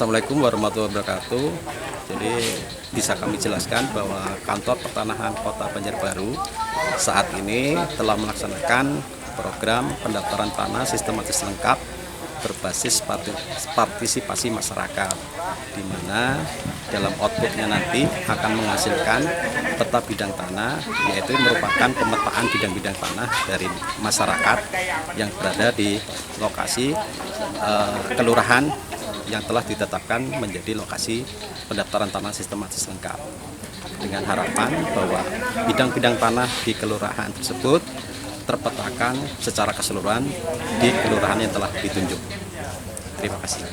Assalamualaikum warahmatullahi wabarakatuh. Jadi bisa kami jelaskan bahwa Kantor Pertanahan Kota Banjarbaru saat ini telah melaksanakan program pendaftaran tanah sistematis lengkap berbasis partisipasi masyarakat, di mana dalam outputnya nanti akan menghasilkan peta bidang tanah, yaitu merupakan pemetaan bidang-bidang tanah dari masyarakat yang berada di lokasi kelurahan yang telah ditetapkan menjadi lokasi pendaftaran tanah sistematis lengkap, dengan harapan bahwa bidang-bidang tanah di kelurahan tersebut terpetakan secara keseluruhan di kelurahan yang telah ditunjuk. Terima kasih.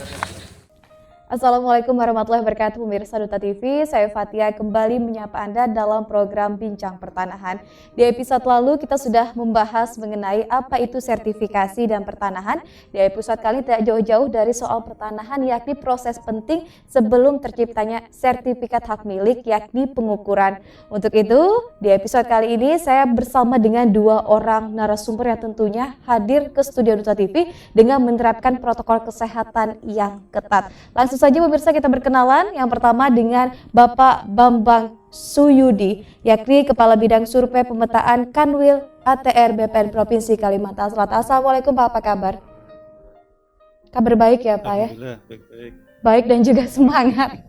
Assalamualaikum warahmatullahi wabarakatuh, pemirsa Duta TV. Saya Fatia kembali menyapa Anda dalam program Bincang Pertanahan. Di episode lalu kita sudah membahas mengenai apa itu sertifikasi dan pertanahan. Di episode kali tidak jauh-jauh dari soal pertanahan, yakni proses penting sebelum terciptanya sertifikat hak milik, yakni pengukuran. Untuk itu, di episode kali ini saya bersama dengan dua orang narasumber yang tentunya hadir ke studio Duta TV dengan menerapkan protokol kesehatan yang ketat. Langsung saja pemirsa kita berkenalan. Yang pertama dengan Bapak Bambang Suyudi, yakni Kepala Bidang Survei Pemetaan Kanwil ATR BPN Provinsi Kalimantan Selatan. Assalamualaikum Pak, apa kabar? Kabar baik ya Pak ya? Baik. Baik dan juga semangat.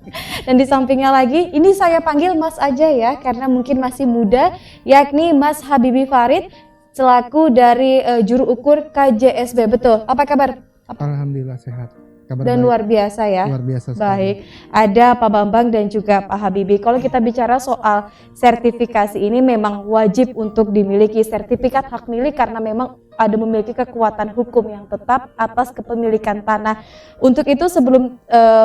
Dan di sampingnya lagi, ini saya panggil Mas aja ya, karena mungkin masih muda, yakni Mas Habibi Farid, selaku dari juru ukur KJSB. Betul, apa kabar? Alhamdulillah sehat. Kabar Dan baik. luar biasa ya. Luar biasa sekali. Baik, ada Pak Bambang dan juga Pak Habibi. Kalau kita bicara soal sertifikasi ini memang wajib untuk dimiliki sertifikat hak milik karena memang ada memiliki kekuatan hukum yang tetap atas kepemilikan tanah. Untuk itu sebelum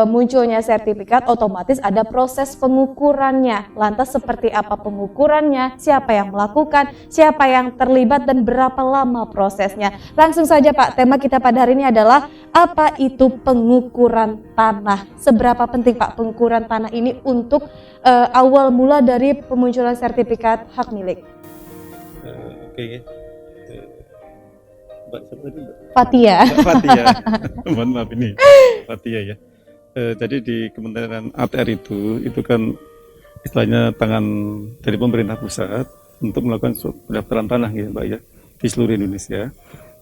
munculnya sertifikat otomatis ada proses pengukurannya. Lantas seperti apa pengukurannya, siapa yang melakukan, siapa yang terlibat dan berapa lama prosesnya. Langsung saja Pak, tema kita pada hari ini adalah apa itu pengukuran tanah. Seberapa penting Pak pengukuran tanah ini untuk awal mula dari pemunculan sertifikat hak milik? Oke. Mbak siapa tadi, Mbak? Fatia. Fatia. Mohon maaf ini Fatia ya. Jadi di Kementerian ATR itu kan istilahnya tangan dari pemerintah pusat untuk melakukan pendaftaran tanah ya Mbak ya di seluruh Indonesia.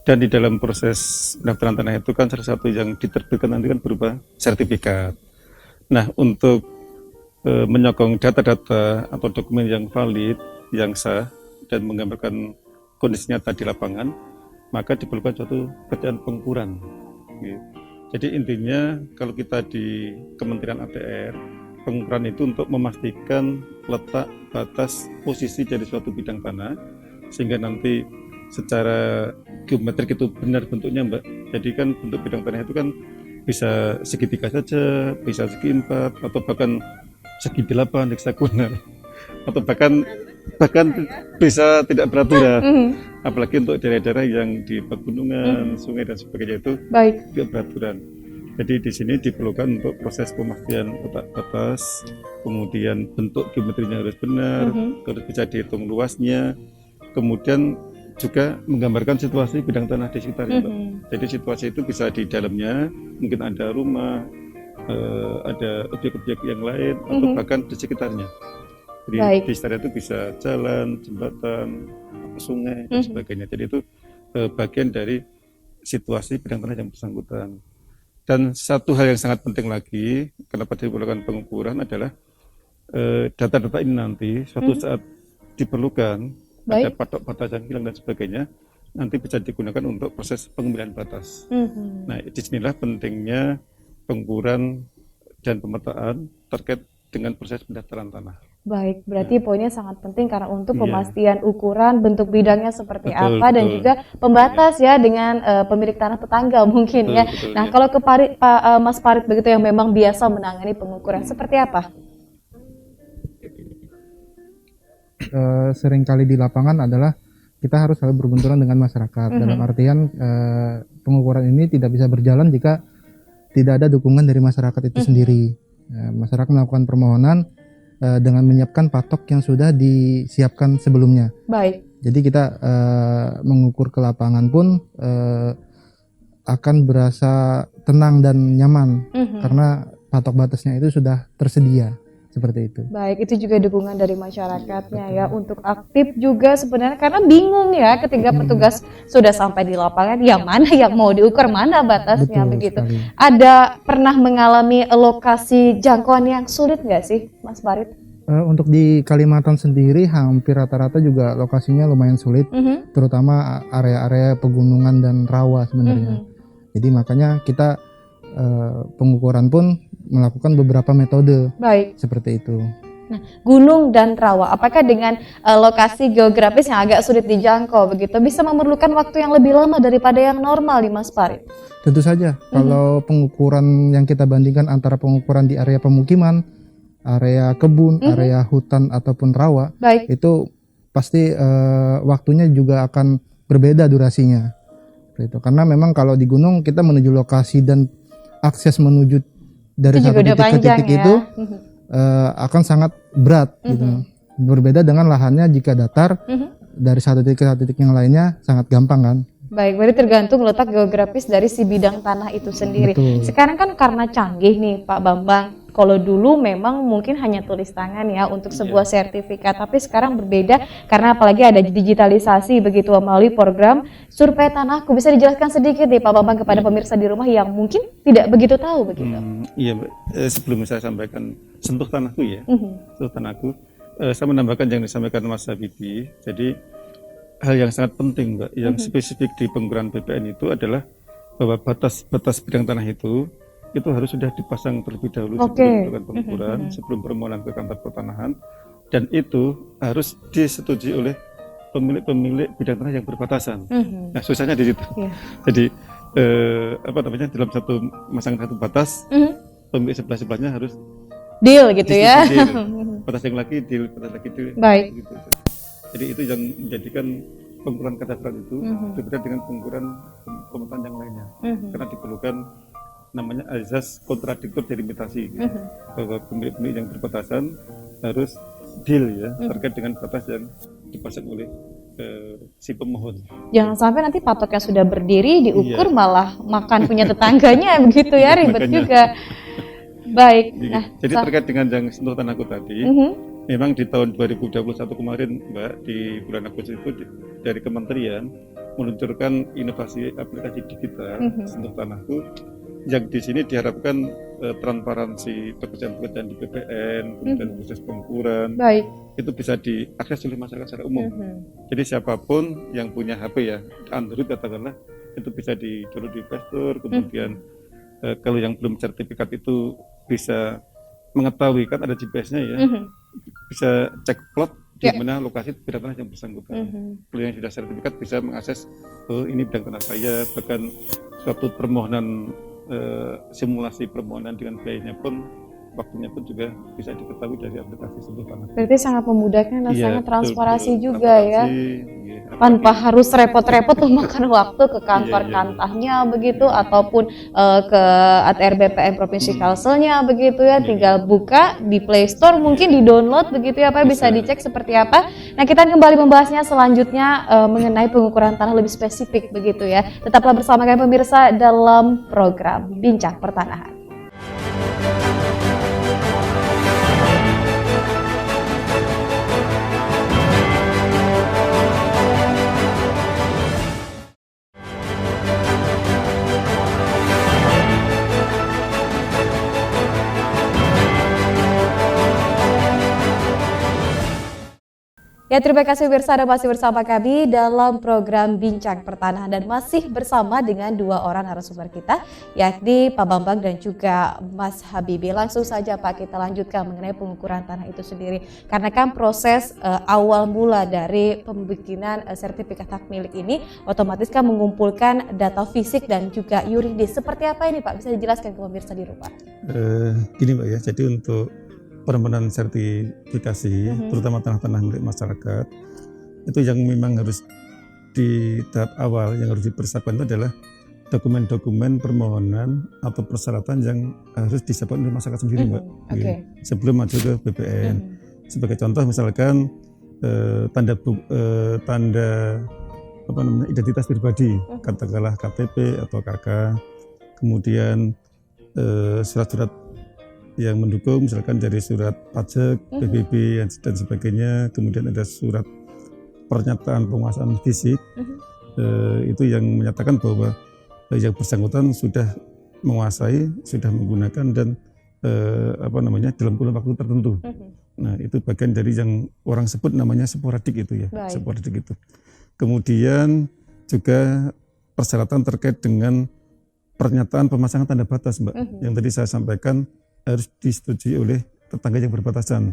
Dan di dalam proses pendaftaran tanah itu kan salah satu yang diterbitkan nanti kan berupa sertifikat. Nah, untuk menyokong data-data atau dokumen yang valid, yang sah dan menggambarkan kondisi nyata di lapangan, maka diperlukan suatu pekerjaan pengukuran. Jadi intinya kalau kita di Kementerian ATR, pengukuran itu untuk memastikan letak, batas, posisi dari suatu bidang tanah, sehingga nanti secara geometrik itu benar bentuknya Mbak. Jadi kan bentuk bidang tanah itu kan bisa segitiga saja, bisa segi empat, atau bahkan segi 8 heksagonal, atau bahkan bisa tidak beraturan. Apalagi untuk daerah-daerah yang di pegunungan, sungai dan sebagainya itu tidak beraturan. Jadi di sini diperlukan untuk proses pemastian letak batas, kemudian bentuk geometrinya harus benar, harus bisa dihitung luasnya, kemudian juga menggambarkan situasi bidang tanah di sekitarnya. Jadi situasi itu bisa di dalamnya, mungkin ada rumah, ada objek-objek yang lain, atau bahkan di sekitarnya. Jadi di sekitarnya itu bisa jalan, jembatan, sungai dan sebagainya. Jadi itu bagian dari situasi bidang tanah yang bersangkutan. Dan satu hal yang sangat penting lagi, kenapa diperlukan pengukuran adalah data-data ini nanti suatu saat diperlukan, ada patok batas yang hilang dan sebagainya, nanti bisa digunakan untuk proses pengambilan batas. Nah, disinilah pentingnya pengukuran dan pemetaan terkait dengan proses pendaftaran tanah. Baik, berarti poinnya sangat penting karena untuk pemastian ukuran, bentuk bidangnya seperti apa, dan juga pembatas ya dengan pemilik tanah tetangga mungkin ya. Nah, kalau ke Mas Farid begitu yang memang biasa menangani pengukuran, seperti apa? Seringkali di lapangan adalah kita harus selalu berbenturan dengan masyarakat. Dalam artian pengukuran ini tidak bisa berjalan jika tidak ada dukungan dari masyarakat itu sendiri. Masyarakat melakukan permohonan dengan menyiapkan patok yang sudah disiapkan sebelumnya. Baik. Jadi kita mengukur ke lapangan pun akan berasa tenang dan nyaman karena patok batasnya itu sudah tersedia seperti itu. Baik, itu juga dukungan dari masyarakatnya ya untuk aktif juga sebenarnya karena bingung ya ketika petugas sudah sampai di lapangan, yang mana yang mau diukur, mana batasnya Betul begitu. sekali. Ada pernah mengalami lokasi jangkauan yang sulit nggak sih, Mas Farid? Untuk di Kalimantan sendiri hampir rata-rata juga lokasinya lumayan sulit, terutama area-area pegunungan dan rawa sebenarnya. Jadi makanya kita pengukuran pun melakukan beberapa metode Baik. seperti itu. Nah, gunung dan rawa, apakah dengan lokasi geografis yang agak sulit dijangkau begitu bisa memerlukan waktu yang lebih lama daripada yang normal nih Mas Farid? Tentu saja kalau pengukuran yang kita bandingkan antara pengukuran di area pemukiman, area kebun, area hutan ataupun rawa, Baik. itu pasti waktunya juga akan berbeda durasinya. Gitu. Karena memang kalau di gunung kita menuju lokasi dan akses menuju dari Itu satu juga udah titik ke panjang titik ya. itu akan sangat berat gitu. Berbeda dengan lahannya jika datar dari satu titik ke satu titik yang lainnya sangat gampang kan. Baik, berarti tergantung letak geografis dari si bidang tanah itu sendiri. Betul. Sekarang kan karena canggih nih Pak Bambang, kalau dulu memang mungkin hanya tulis tangan ya untuk sebuah sertifikat, tapi sekarang berbeda karena apalagi ada digitalisasi begitu melalui program survei tanahku. Bisa dijelaskan sedikit nih Pak Bambang kepada pemirsa di rumah yang mungkin tidak begitu tahu begitu. Iya Mbak, sebelum saya sampaikan sentuh tanahku ya, sentuh tanahku, saya menambahkan yang disampaikan Mas Habibie. Jadi hal yang sangat penting Mbak, yang spesifik di pengukuran BPN itu adalah bahwa batas bidang tanah itu harus sudah dipasang terlebih dahulu sebelum melakukan pengukuran, sebelum permohonan ke kantor pertanahan, dan itu harus disetujui oleh pemilik bidang tanah yang berbatasan. Nah susahnya di situ. Jadi dalam memasang satu batas, pemilik sebelahnya harus Deal gitu ya. batas yang lagi deal, batas lagi deal. Baik. Gitu. Jadi itu yang menjadikan pengukuran kadastral itu berbeda dengan pengukuran pemetaan yang lainnya, karena diperlukan namanya azas kontradiktor delimitasi, gitu. Bahwa pemilik yang berbatasan harus deal ya terkait dengan batas yang dipasang oleh si pemohon. Jangan sampai nanti patoknya sudah berdiri diukur malah makan punya tetangganya begitu ya, ribet Makanya. juga. Baik. Nah, Jadi terkait dengan yang sentuh tanahku tadi, memang di tahun 2021 kemarin Mbak, di bulan Agustus itu dari kementerian meluncurkan inovasi aplikasi digital sentuh tanahku, yang di sini diharapkan transparansi pekerjaan-pekerjaan di BPN, kemudian proses pengukuran, baik. itu bisa diakses oleh masyarakat secara umum. Jadi siapapun yang punya HP ya, Android katakanlah, itu bisa di-download di Play Store, kemudian kalau yang belum sertifikat itu bisa mengetahui, kan ada GPS-nya ya, bisa cek plot di mana lokasi bidang tanah yang bersangkutan. Kalau yang sudah sertifikat bisa mengakses, oh ini bidang tanah saya, bahkan suatu permohonan simulasi permohonan dengan biayanya pun, waktunya pun juga bisa diketahui dari aplikasi sentuh tanah. Berarti sangat memudahkan dan Iya, sangat transparansi betul. juga ya. Iya, Tanpa harus repot-repot memakan waktu ke kantor Iya. kantahnya begitu ataupun ke ATR BPN Provinsi Kalselnya begitu ya, tinggal buka di Play Store, mungkin di-download begitu ya Pak, bisa dicek seperti apa. Nah, kita kembali membahasnya selanjutnya mengenai pengukuran tanah lebih spesifik begitu ya. Tetaplah bersama kami pemirsa dalam program Bincang Pertanahan. Ya, terima kasih pemirsa, Anda masih bersama kami dalam program Bincang Pertanahan dan masih bersama dengan dua orang narasumber kita, yakni Pak Bambang dan juga Mas Habibie. Langsung saja Pak, kita lanjutkan mengenai pengukuran tanah itu sendiri. Karena kan proses awal mula dari pembikinan sertifikat hak milik ini otomatis kan mengumpulkan data fisik dan juga yuridis. Seperti apa ini Pak? Bisa dijelaskan ke pemirsa di rumah? Gini Mbak ya, jadi untuk permohonan sertifikasi, terutama tanah-tanah milik masyarakat, itu yang memang harus di tahap awal yang harus dipersiapkan itu adalah dokumen-dokumen permohonan atau persyaratan yang harus disiapkan oleh masyarakat sendiri, Mbak. Oke. Sebelum maju ke BPN. Sebagai contoh misalkan tanda identitas pribadi, katakanlah KTP atau KK, kemudian surat-surat yang mendukung, misalkan dari surat pajak, PBB dan sebagainya, kemudian ada surat pernyataan penguasaan fisik, itu yang menyatakan bahwa yang bersangkutan sudah menguasai, sudah menggunakan dan dalam kurun waktu tertentu. Nah, itu bagian dari yang orang sebut namanya sporadik itu ya, sporadik itu. Kemudian juga persyaratan terkait dengan pernyataan pemasangan tanda batas, Mbak, yang tadi saya sampaikan harus disetujui oleh tetangga yang berbatasan.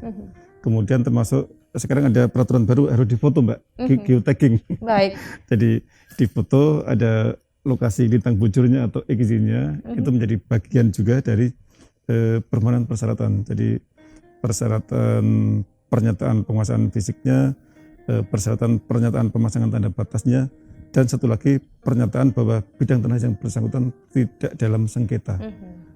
Kemudian termasuk sekarang ada peraturan baru harus difoto, Mbak, geotagging. Baik. Jadi difoto ada lokasi lintang bujurnya atau izinnya, itu menjadi bagian juga dari permohonan persyaratan. Jadi persyaratan pernyataan penguasaan fisiknya, persyaratan pernyataan pemasangan tanda batasnya, dan satu lagi pernyataan bahwa bidang tanah yang bersangkutan tidak dalam sengketa.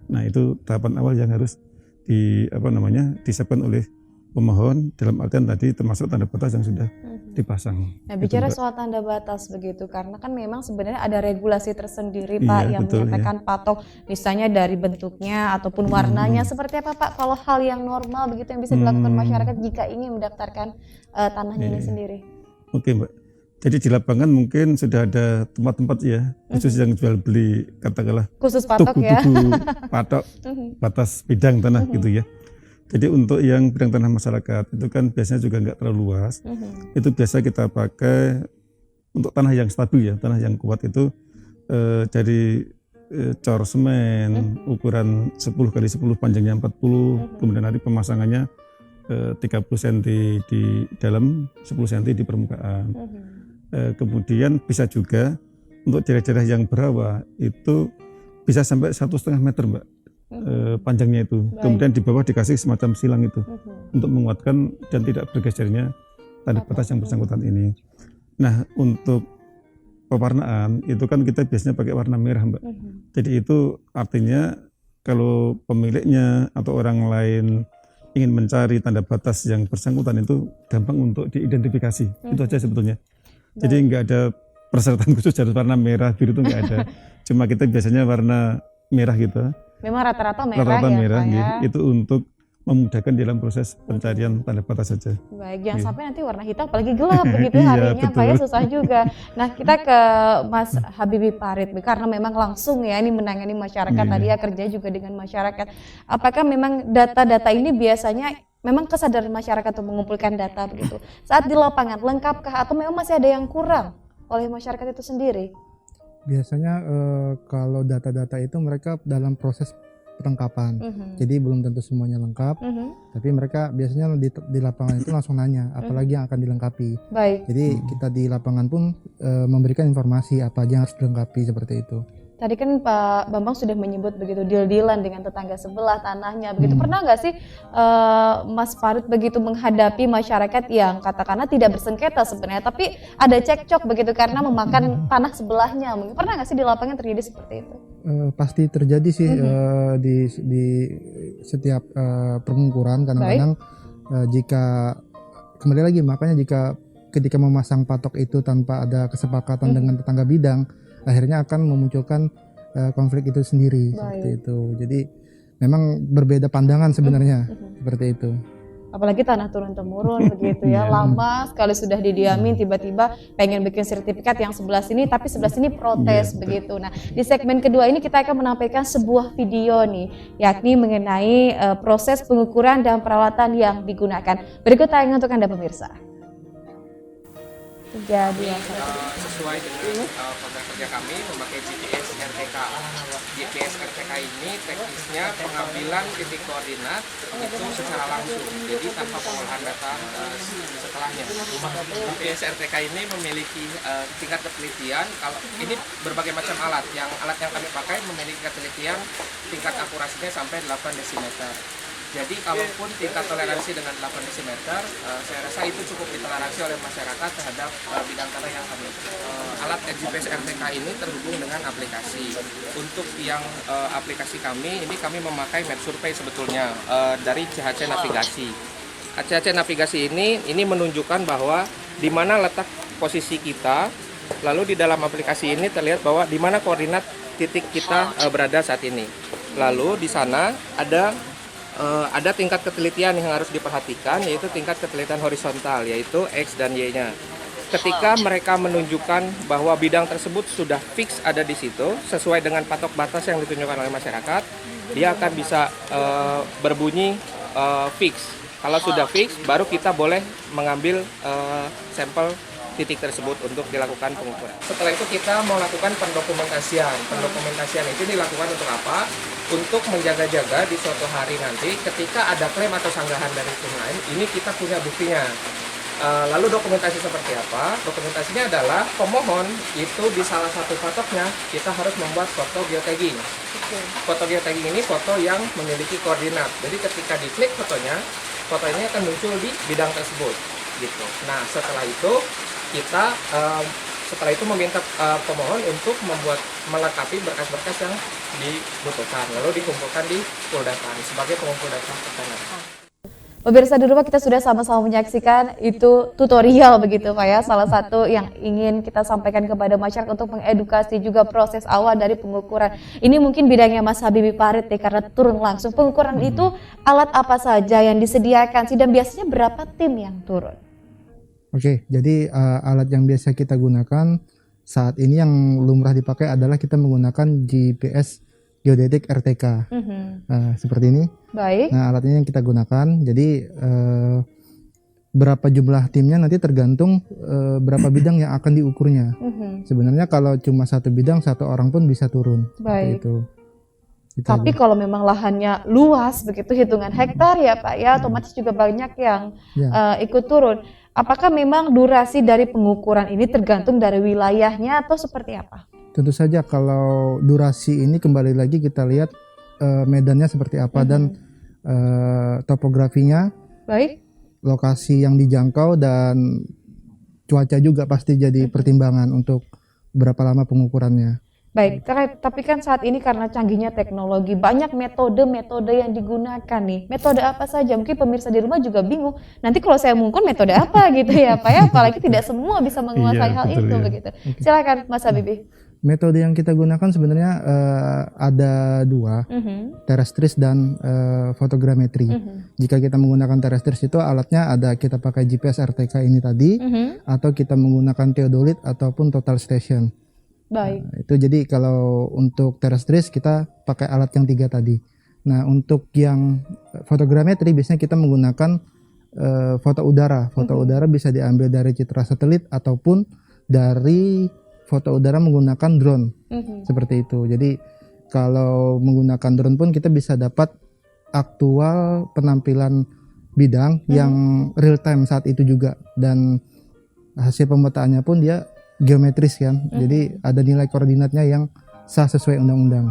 Nah, itu tahapan awal yang harus disiapkan oleh pemohon, dalam artian tadi termasuk tanda batas yang sudah dipasang. Nah, bicara soal tanda batas begitu, karena kan memang sebenarnya ada regulasi tersendiri, Pak, yang betul, menyatakan patok, misalnya dari bentuknya ataupun warnanya. Seperti apa, Pak, kalau hal yang normal begitu yang bisa dilakukan masyarakat jika ingin mendaftarkan tanahnya ini sendiri? Oke, Mbak. Jadi di lapangan mungkin sudah ada tempat-tempat ya, khusus yang jual beli, katakanlah Khusus patok ya. tugu patok, batas bidang tanah gitu ya. Jadi untuk yang bidang tanah masyarakat itu kan biasanya juga nggak terlalu luas. Itu biasa kita pakai untuk tanah yang stabil ya, tanah yang kuat itu dari cor semen ukuran 10 kali 10 panjangnya 40, kemudian nanti pemasangannya 30 cm di dalam, 10 cm di permukaan. Kemudian bisa juga untuk daerah-daerah yang berawa itu bisa sampai 1,5 meter, Mbak, panjangnya itu. Kemudian di bawah dikasih semacam silang itu untuk menguatkan dan tidak bergesernya tanda batas yang bersangkutan ini. Nah, untuk pewarnaan itu kan kita biasanya pakai warna merah, Mbak. Jadi itu artinya kalau pemiliknya atau orang lain ingin mencari tanda batas yang bersangkutan itu gampang untuk diidentifikasi. Itu aja sebetulnya. Jadi nggak ada persyaratan khusus harus warna merah, biru itu nggak ada. Cuma kita biasanya warna merah gitu. Memang rata-rata merah Rata-rata ya, merah, Pak, ya. Itu untuk memudahkan dalam proses pencarian tanda batas saja. Baik, jangan sampai nanti warna hitam apalagi gelap begitu Iya, harinya, betul. Pak, ya, susah juga. Nah, kita ke Mas Habibie Farid, karena memang langsung ya ini menangani masyarakat tadi ya, kerja juga dengan masyarakat. Apakah memang data-data ini biasanya memang kesadaran masyarakat untuk mengumpulkan data begitu saat di lapangan lengkapkah atau memang masih ada yang kurang oleh masyarakat itu sendiri? Biasanya kalau data-data itu mereka dalam proses perlengkapan, jadi belum tentu semuanya lengkap, tapi mereka biasanya di lapangan itu langsung nanya apalagi yang akan dilengkapi. Baik. Jadi kita di lapangan pun memberikan informasi apa aja yang harus dilengkapi seperti itu. Tadi kan Pak Bambang sudah menyebut begitu deal-dealan dengan tetangga sebelah tanahnya begitu. Pernah nggak sih Mas Farid begitu menghadapi masyarakat yang katakanlah tidak bersengketa sebenarnya, tapi ada cekcok begitu karena memakan tanah sebelahnya? Mungkin pernah nggak sih di lapangan terjadi seperti itu? Pasti terjadi sih di setiap pengukuran. Kadang-kadang jika kembali lagi, makanya jika ketika memasang patok itu tanpa ada kesepakatan dengan tetangga bidang, akhirnya akan memunculkan konflik itu sendiri. Seperti itu. Jadi memang berbeda pandangan sebenarnya seperti itu. Apalagi tanah turun temurun begitu ya, lama sekali sudah didiamin, tiba-tiba pengen bikin sertifikat yang sebelah sini tapi sebelah sini protes begitu. Nah, di segmen kedua ini kita akan menampilkan sebuah video nih, yakni mengenai proses pengukuran dan peralatan yang digunakan. Berikut tayangan untuk Anda pemirsa. 3, 2, 1. Sesuai dengan program kerja kami memakai GPS RTK. GPS RTK ini teknisnya pengambilan titik koordinat itu secara langsung, jadi tanpa pengolahan data setelahnya. GPS RTK ini memiliki tingkat ketelitian. Kalau ini berbagai macam alat yang kami pakai memiliki ketelitian tingkat akurasinya sampai 8 desimeter. Jadi kalaupun tingkat toleransi dengan 8 desimeter, saya rasa itu cukup ditoleransi oleh masyarakat terhadap bidang tanah yang kami. Alat GPS RTK ini terhubung dengan aplikasi. Untuk yang aplikasi kami, ini kami memakai map survey sebetulnya dari CHC Navigasi. CHC Navigasi ini menunjukkan bahwa di mana letak posisi kita, lalu di dalam aplikasi ini terlihat bahwa di mana koordinat titik kita berada saat ini. Lalu di sana ada ada tingkat ketelitian yang harus diperhatikan, yaitu tingkat ketelitian horizontal, yaitu X dan Y-nya. Ketika mereka menunjukkan bahwa bidang tersebut sudah fix ada di situ, sesuai dengan patok batas yang ditunjukkan oleh masyarakat, dia akan bisa berbunyi fix. Kalau sudah fix, baru kita boleh mengambil sampel titik tersebut untuk dilakukan pengukuran. Setelah itu kita mau lakukan pendokumentasian. Pendokumentasian itu dilakukan untuk apa? Untuk menjaga-jaga di suatu hari nanti ketika ada klaim atau sanggahan dari tim lain, ini kita punya buktinya. Lalu dokumentasi seperti apa? Dokumentasinya adalah pemohon itu di salah satu patoknya kita harus membuat foto geotagging. Foto geotagging ini foto yang memiliki koordinat. Jadi ketika diklik fotonya akan muncul di bidang tersebut. Gitu. Nah setelah itu kita meminta pemohon untuk melengkapi berkas-berkas yang dibutuhkan, lalu dikumpulkan di Poldapan sebagai pengumpul data pertanahan. Pemirsa di rumah, kita sudah sama-sama menyaksikan itu tutorial begitu Pak ya, salah satu yang ingin kita sampaikan kepada masyarakat untuk mengedukasi juga proses awal dari pengukuran. Ini mungkin bidangnya Mas Habibie Farid nih, karena turun langsung. Pengukuran itu alat apa saja yang disediakan sih, dan biasanya berapa tim yang turun? Oke, jadi alat yang biasa kita gunakan saat ini yang lumrah dipakai adalah kita menggunakan GPS geodetik RTK. Seperti ini. Baik. Nah, alat ini yang kita gunakan. Jadi berapa jumlah timnya nanti tergantung berapa bidang yang akan diukurnya. Sebenarnya kalau cuma satu bidang, satu orang pun bisa turun. Baik. Itu. Tapi kalau memang lahannya luas begitu, hitungan hektar ya Pak ya, otomatis juga banyak yang ikut turun. Apakah memang durasi dari pengukuran ini tergantung dari wilayahnya atau seperti apa? Tentu saja kalau durasi ini kembali lagi kita lihat medannya seperti apa dan topografinya, baik, lokasi yang dijangkau, dan cuaca juga pasti jadi pertimbangan untuk berapa lama pengukurannya. Baik, tapi kan saat ini karena canggihnya teknologi, banyak metode-metode yang digunakan nih. Metode apa saja? Mungkin pemirsa di rumah juga bingung. Nanti kalau saya mengukur metode apa gitu ya Pak ya, apalagi tidak semua bisa menguasai hal itu begitu. Silakan Mas Habibie. Metode yang kita gunakan sebenarnya ada dua, terestris dan fotogrametri. Jika kita menggunakan terestris itu alatnya ada, kita pakai GPS RTK ini tadi, atau kita menggunakan theodolit ataupun total station. Baik. Nah, itu jadi kalau untuk terestris kita pakai alat yang tiga tadi. Nah untuk yang fotogrametri biasanya kita menggunakan foto udara. Foto udara bisa diambil dari citra satelit ataupun dari foto udara menggunakan drone, seperti itu. Jadi kalau menggunakan drone pun kita bisa dapat aktual penampilan bidang yang real time saat itu juga, dan hasil pemetaannya pun dia geometris kan. Jadi ada nilai koordinatnya yang sah sesuai undang-undang.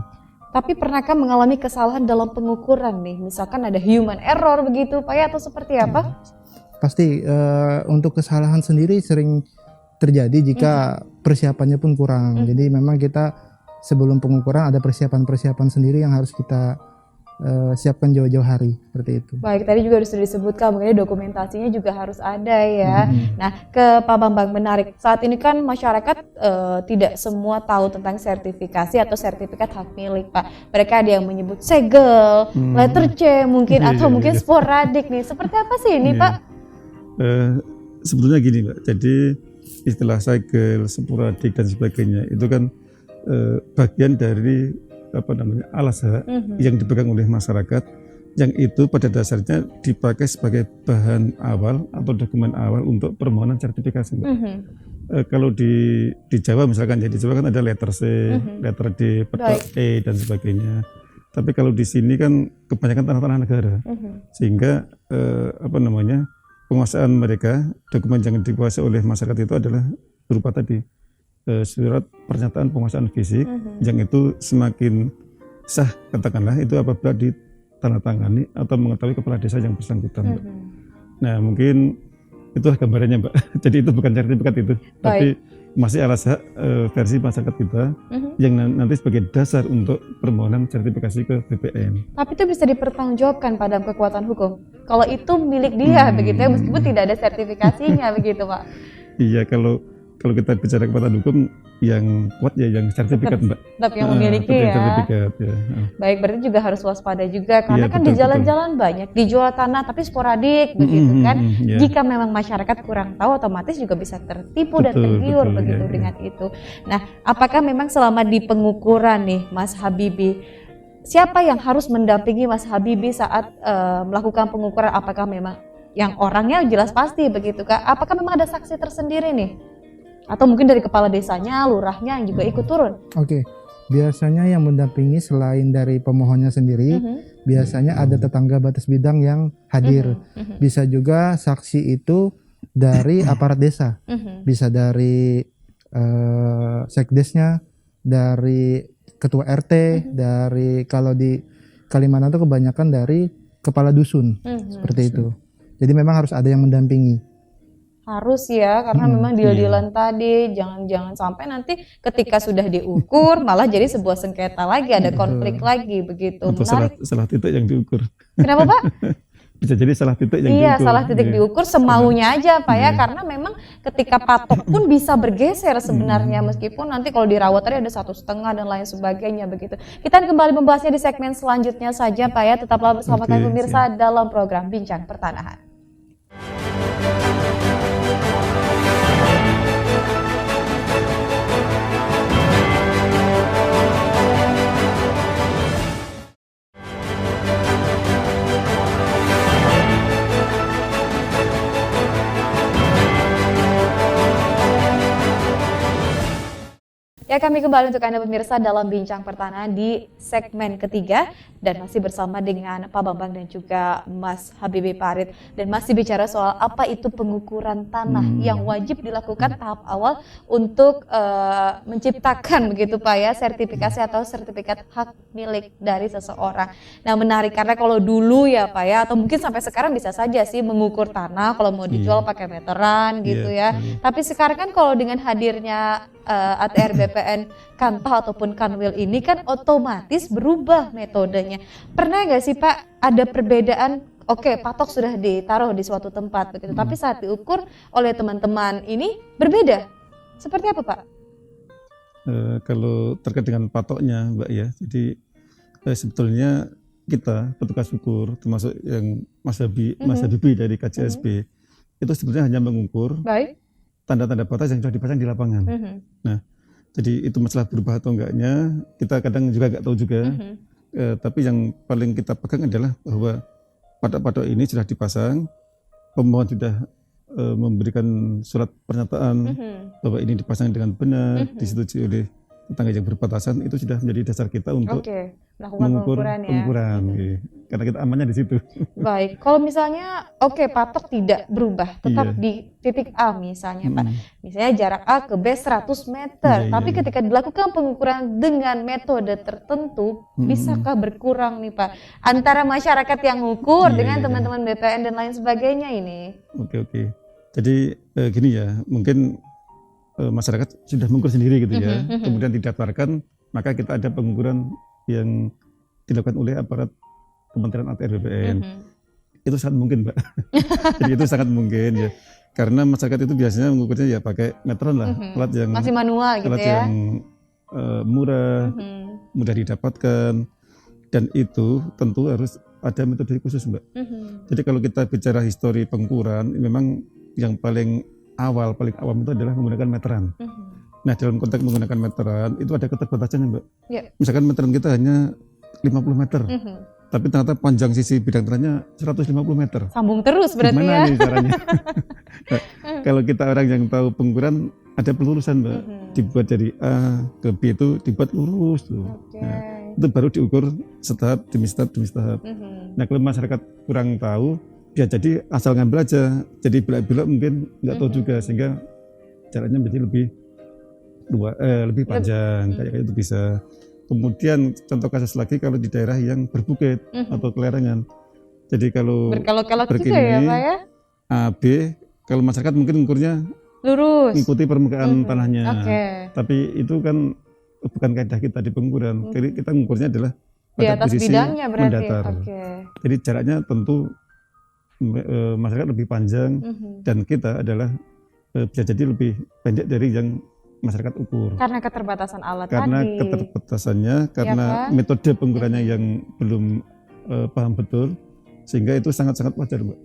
Tapi pernahkah mengalami kesalahan dalam pengukuran nih? Misalkan ada human error begitu Pak ya, atau seperti apa? Pasti untuk kesalahan sendiri sering terjadi jika persiapannya pun kurang. Jadi memang kita sebelum pengukuran ada persiapan-persiapan sendiri yang harus kita siapkan jauh-jauh hari, seperti itu. Baik, tadi juga sudah disebutkan mengenai dokumentasinya juga harus ada ya. Nah, ke Pak Bambang, menarik. Saat ini kan masyarakat tidak semua tahu tentang sertifikasi atau sertifikat hak milik, Pak. Mereka ada yang menyebut segel, letter C mungkin, atau mungkin sporadik nih. Seperti apa sih ini, Pak? Sebetulnya gini, Mbak. Jadi istilah segel, sporadik dan sebagainya itu kan bagian dari alas hak yang dipegang oleh masyarakat, yang itu pada dasarnya dipakai sebagai bahan awal atau dokumen awal untuk permohonan sertifikasi. Kalau di Jawa misalkan, di Jawa kan ada letter C, letter D, petok E dan sebagainya. Tapi kalau di sini kan kebanyakan tanah-tanah negara, sehingga penguasaan mereka, dokumen yang dikuasai oleh masyarakat itu adalah berupa tadi surat pernyataan penguasaan fisik, yang itu semakin sah katakanlah itu apabila ditandatangani atau mengetahui kepala desa yang bersangkutan. Nah mungkin itulah gambarannya, Mbak. Jadi itu bukan sertifikat itu, tapi masih alas hak versi masyarakat kita yang nanti sebagai dasar untuk permohonan sertifikasi ke BPN. Tapi itu bisa dipertanggungjawabkan pada kekuatan hukum kalau itu milik dia begitu ya, meskipun tidak ada sertifikasinya begitu, Pak. Iya, kalau kita bicara kekuatan hukum yang kuat ya yang sertifikat Mbak. Tetap yang memiliki Tetap yang ya. sertifikat ya. Baik, berarti juga harus waspada juga karena Iya, kan di betul, jalan-jalan banyak dijual tanah tapi sporadik begitu kan. Iya. Jika memang masyarakat kurang tahu otomatis juga bisa tertipu dan Betul, tergiur betul, begitu iya, iya. dengan itu. Nah, apakah memang selama di pengukuran nih Mas Habibie, siapa yang harus mendampingi Mas Habibie saat melakukan pengukuran? Apakah memang yang orangnya jelas pasti begitu Kak? Apakah memang ada saksi tersendiri nih? Atau mungkin dari kepala desanya, lurahnya yang juga ikut turun? Oke, biasanya yang mendampingi selain dari pemohonnya sendiri, biasanya ada tetangga batas bidang yang hadir. Bisa juga saksi itu dari aparat desa, bisa dari sekdesnya, dari ketua RT, dari kalau di Kalimantan itu kebanyakan dari kepala dusun, seperti itu. Jadi memang harus ada yang mendampingi. Harus ya, karena memang deal-dealan tadi jangan sampai nanti ketika sudah diukur malah jadi sebuah sengketa lagi, ada konflik lagi begitu. Atau salah titik yang diukur. Kenapa Pak? Bisa jadi salah titik yang Iya, diukur. salah titik diukur semaunya aja Pak ya, karena memang ketika patok pun bisa bergeser sebenarnya meskipun nanti kalau dirawat tadi ada 1,5 dan lain sebagainya begitu. Kita akan kembali membahasnya di segmen selanjutnya saja Pak ya, tetaplah bersama kami pemirsa dalam program Bincang Pertanahan. Ya, kami kembali untuk Anda pemirsa dalam Bincang Pertanahan di segmen ketiga dan masih bersama dengan Pak Bambang dan juga Mas Habibie Parit dan masih bicara soal apa itu pengukuran tanah yang wajib dilakukan tahap awal untuk menciptakan begitu Pak ya sertifikasi atau sertifikat hak milik dari seseorang. Nah, menarik karena kalau dulu ya Pak ya atau mungkin sampai sekarang bisa saja sih mengukur tanah kalau mau dijual pakai meteran gitu ya. Tapi sekarang kan kalau dengan hadirnya ATR BPN Kantor ataupun Kanwil ini kan otomatis berubah metodenya. Pernah nggak sih Pak ada perbedaan? Oke, patok sudah ditaruh di suatu tempat begitu, tapi saat diukur oleh teman-teman ini berbeda. Seperti apa Pak? Kalau terkait dengan patoknya Mbak ya, jadi sebetulnya kita petugas ukur termasuk yang Mas Habibie dari KJSP itu sebetulnya hanya mengukur tanda-tanda batas yang sudah dipasang di lapangan. Nah, jadi itu masalah berubah atau enggaknya kita kadang juga nggak tahu juga. Tapi yang paling kita pegang adalah bahwa patok-patok ini sudah dipasang, pemohon sudah memberikan surat pernyataan bahwa ini dipasang dengan benar, disetujui oleh tetangga yang berbatasan, itu sudah menjadi dasar kita untuk mengukur pengukuran. Ya. Karena kita amannya di situ. Baik, kalau misalnya patok tidak berubah, tetap di titik A misalnya Pak. Misalnya jarak A ke B 100 meter, tapi ketika dilakukan pengukuran dengan metode tertentu, bisakah berkurang nih Pak? Antara masyarakat yang ngukur dengan teman-teman BPN dan lain sebagainya ini. Oke. Jadi gini ya, mungkin masyarakat sudah mengukur sendiri gitu ya, kemudian didaftarkan, maka kita ada pengukuran yang dilakukan oleh aparat Kementerian ATR BPN. Itu sangat mungkin Mbak. Jadi itu sangat mungkin ya, karena masyarakat itu biasanya mengukurnya ya pakai meteran lah, alat yang masih manual gitu alat ya, yang murah, mudah didapatkan, dan itu tentu harus ada metode khusus Mbak. Jadi kalau kita bicara histori pengukuran, memang yang paling awam itu adalah menggunakan meteran. Nah, dalam konteks menggunakan meteran itu ada keterbatasannya Mbak. Misalkan meteran kita hanya 50 meter, tapi ternyata panjang sisi bidang tanahnya 150 meter. Sambung terus berarti gimana ya. Nih caranya? Nah, kalau kita orang yang tahu pengukuran, ada pelurusan Mbak, dibuat dari A ke B itu dibuat lurus tuh. Nah, itu baru diukur setahap demi tahap. Nah, kalau masyarakat kurang tahu, ya jadi asal ngambil aja, jadi belak-belak mungkin nggak tahu juga, sehingga jaraknya menjadi lebih panjang, kayak itu bisa. Kemudian contoh kasus lagi kalau di daerah yang berbukit atau kelerengan, jadi kalau berkelok-kelok juga begini, ya Pak ya, A, B, kalau masyarakat mungkin ukurnya lurus, mengikuti permukaan tanahnya, tapi itu kan bukan kaidah kita di pengukuran. Jadi kita mengukurnya adalah di pada atas posisi bidangnya berarti. mendatar. Jadi jaraknya tentu masyarakat lebih panjang, dan kita adalah bisa jadi lebih pendek dari yang masyarakat ukur. Karena keterbatasan alat Karena tadi. keterbatasannya, karena kan? metode pengukurannya yang belum paham betul, sehingga itu sangat-sangat wajar, Mbak.